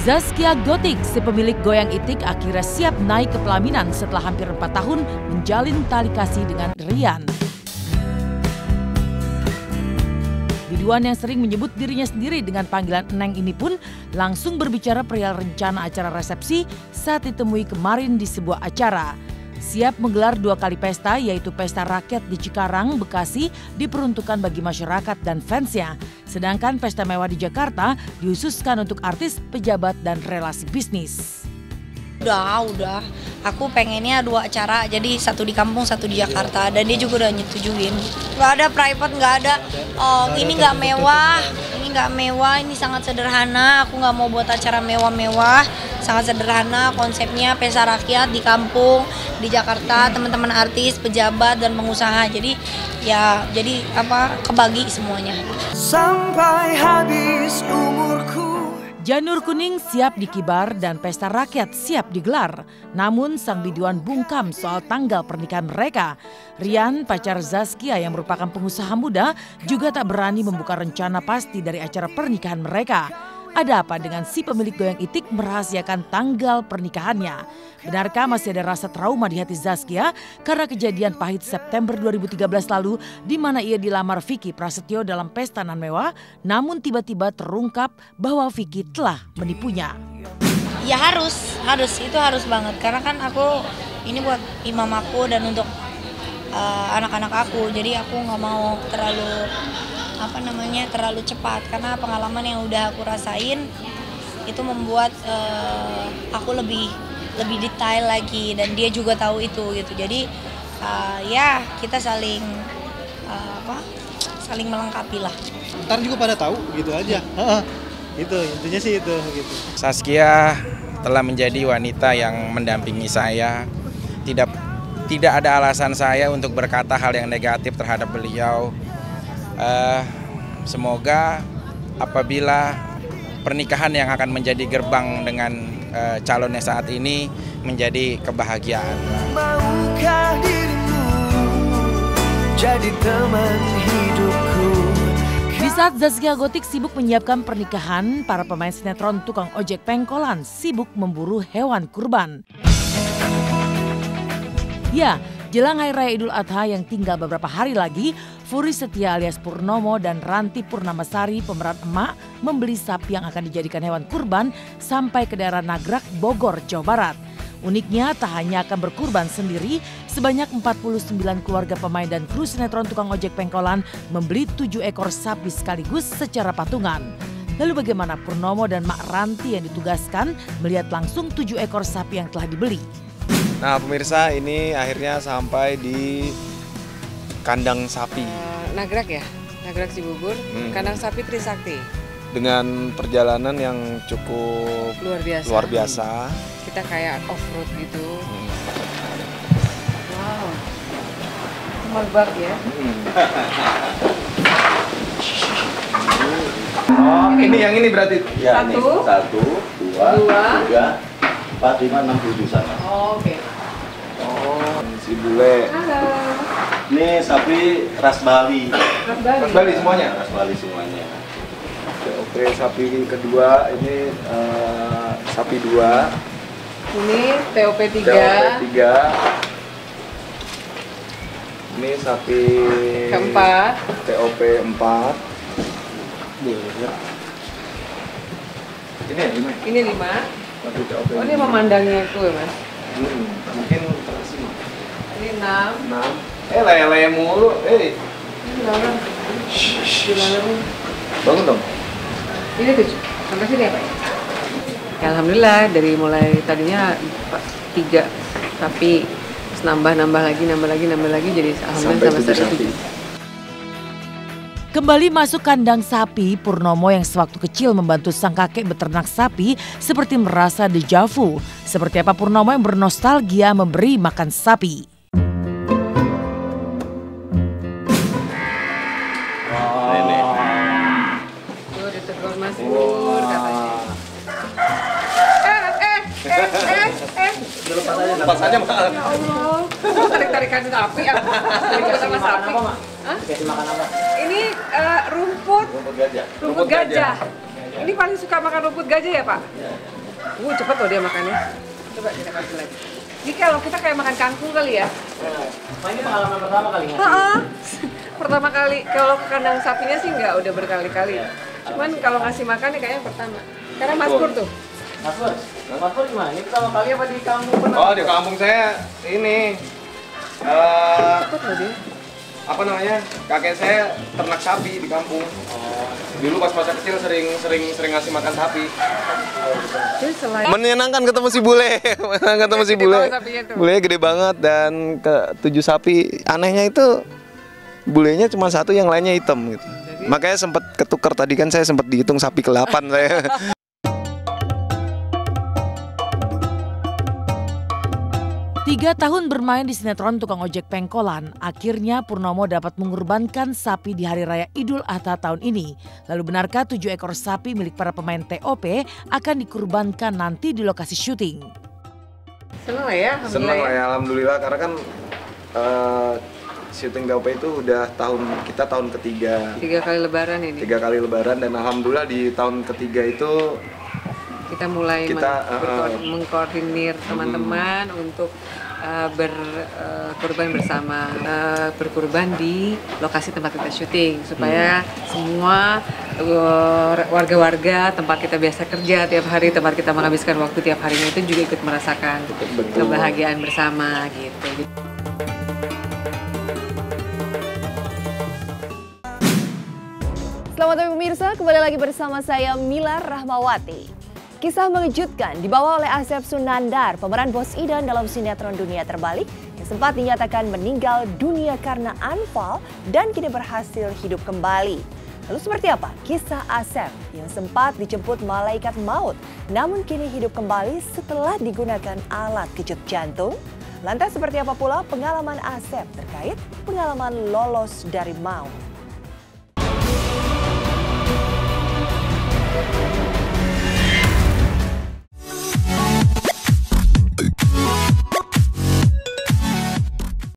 Zaskia Gotik, si pemilik Goyang Itik, akhirnya siap naik ke pelaminan setelah hampir 4 tahun menjalin tali kasih dengan Rian. Biduan yang sering menyebut dirinya sendiri dengan panggilan Neng ini pun langsung berbicara perihal rencana acara resepsi saat ditemui kemarin di sebuah acara. Siap menggelar 2 kali pesta, yaitu pesta rakyat di Cikarang, Bekasi diperuntukkan bagi masyarakat dan fansnya. Sedangkan pesta mewah di Jakarta dihususkan untuk artis, pejabat, dan relasi bisnis. Udah. Aku pengennya 2 acara, jadi 1 di kampung, 1 di Jakarta. Dan dia juga udah nyetujuin. Gak ada private, gak ada, ini gak mewah, ini sangat sederhana. Aku gak mau buat acara mewah-mewah, sangat sederhana. Konsepnya pesta rakyat di kampung, di Jakarta, teman-teman artis, pejabat, dan pengusaha. Jadi kebagi semuanya. Sampai habis umurku. Janur kuning siap dikibar dan pesta rakyat siap digelar. Namun sang biduan bungkam soal tanggal pernikahan mereka. Rian, pacar Zaskia yang merupakan pengusaha muda, juga tak berani membuka rencana pasti dari acara pernikahan mereka. Ada apa dengan si pemilik Goyang Itik merahasiakan tanggal pernikahannya? Benarkah masih ada rasa trauma di hati Zaskia karena kejadian pahit September 2013 lalu di mana ia dilamar Vicky Prasetyo dalam pesta nan mewah, namun tiba-tiba terungkap bahwa Vicky telah menipunya? Ya harus banget. Karena kan aku ini buat imam aku dan untuk anak-anak aku. Jadi aku nggak mau terlalu cepat, karena pengalaman yang udah aku rasain itu membuat aku lebih detail lagi, dan dia juga tahu itu gitu. Jadi ya kita saling melengkapi lah. Ntar juga pada tahu gitu aja. Itu intinya sih itu gitu. Zaskia telah menjadi wanita yang mendampingi saya. Tidak ada alasan saya untuk berkata hal yang negatif terhadap beliau. Semoga apabila pernikahan yang akan menjadi gerbang dengan calonnya saat ini menjadi kebahagiaan. Maukah dirimu jadi teman hidupku? Di saat Zaskia Gotik sibuk menyiapkan pernikahan, para pemain sinetron tukang ojek pengkolan sibuk memburu hewan kurban. Ya, jelang Hari Raya Idul Adha yang tinggal beberapa hari lagi, Furi Setia alias Purnomo dan Ranti Purnamasari pemeran emak membeli sapi yang akan dijadikan hewan kurban sampai ke daerah Nagrak, Bogor, Jawa Barat. Uniknya tak hanya akan berkurban sendiri, sebanyak 49 keluarga pemain dan kru sinetron tukang ojek pengkolan membeli 7 ekor sapi sekaligus secara patungan. Lalu bagaimana Purnomo dan Mak Ranti yang ditugaskan melihat langsung 7 ekor sapi yang telah dibeli? Nah pemirsa, ini akhirnya sampai di kandang sapi. Nagrak ya, Nagrak Cibubur, kandang sapi Trisakti. Dengan perjalanan yang cukup luar biasa. Kita kayak off-road gitu. Wow, melbak ya. Oh, ini yang ini berarti? Ya, 1, ini 1, 2, 3, 4, 5, 6, 7 sana. Oh, oke. Oh, si bule. Halo. Ini sapi ras Bali. Ras Bali semuanya? Ras Bali semuanya. Oke, sapi kedua ini sapi 2. Ini TOP 3. TOP 3. Ini sapi keempat. TOP 4. Ini ya 5? Ini 5. Sapi TOP 5. Oh, ini memandangnya itu ya, Mas? Mungkin terasi. Ini 6. Lele mulu. Ini 8. Bangun dong. Ini 7. Sampai sini ya, Pak? Ya, alhamdulillah dari mulai tadinya 3 sapi, terus nambah lagi jadi alhamdulillah sampai 7. Kembali masuk kandang sapi, Purnomo yang sewaktu kecil membantu sang kakek beternak sapi seperti merasa dejavu. Seperti apa Purnomo yang bernostalgia memberi makan sapi. Tuh ditegur Mas Pur katanya. Lepas aja, Mbak. Ya Allah, tarik-tarikan sapi ya. Sama sapi. Ini rumput gajah. Ini paling suka makan rumput gajah ya, Pak? Cepet loh dia makannya. Coba kita kasih lagi. Ini kalau kita kayak makan kangkung kali ya. Ini pengalaman pertama kali nggak? Pertama kali. Kalau ke kandang sapinya sih nggak, udah berkali-kali. Cuman kalau ngasih makan nih kayaknya pertama. Karena Mas Pur tuh. Mas Pur gimana? Ini pertama kali apa di kampung pernah? Oh, di kampung saya ini Cepet loh dia. apa namanya? Kakek saya ternak sapi di kampung. Dulu pas masa kecil sering ngasih makan sapi. Jadi selain Menyenangkan ketemu si bule. Ketemu si bule. Bulenya gede banget dan ke 7 sapi. Anehnya itu bulenya cuma 1, yang lainnya hitam gitu. Makanya sempat ketukar tadi kan, saya sempat dihitung sapi ke-8 saya. 3 tahun bermain di sinetron Tukang Ojek Pengkolan, akhirnya Purnomo dapat mengorbankan sapi di Hari Raya Idul Adha tahun ini. Lalu benarkah 7 ekor sapi milik para pemain TOP akan dikurbankan nanti di lokasi syuting? seneng lah ya. Seneng lah ya, alhamdulillah, karena kan syuting TOP itu udah tahun ketiga. 3 kali lebaran ini. 3 kali lebaran, dan alhamdulillah di tahun ketiga itu kita mulai mengkoordinir teman-teman untuk berkurban bersama, berkurban di lokasi tempat kita syuting supaya semua warga-warga tempat kita biasa kerja tiap hari, tempat kita menghabiskan waktu tiap harinya itu juga ikut merasakan kebahagiaan bersama gitu. Selamat pagi pemirsa, kembali lagi bersama saya Mila Rahmawati. Kisah mengejutkan dibawa oleh Asep Sunandar, pemeran Bos Idan dalam sinetron Dunia Terbalik yang sempat dinyatakan meninggal dunia karena anfal dan kini berhasil hidup kembali. Lalu seperti apa kisah Asep yang sempat dijemput malaikat maut namun kini hidup kembali setelah digunakan alat kejut jantung? Lantas seperti apa pula pengalaman Asep terkait pengalaman lolos dari maut?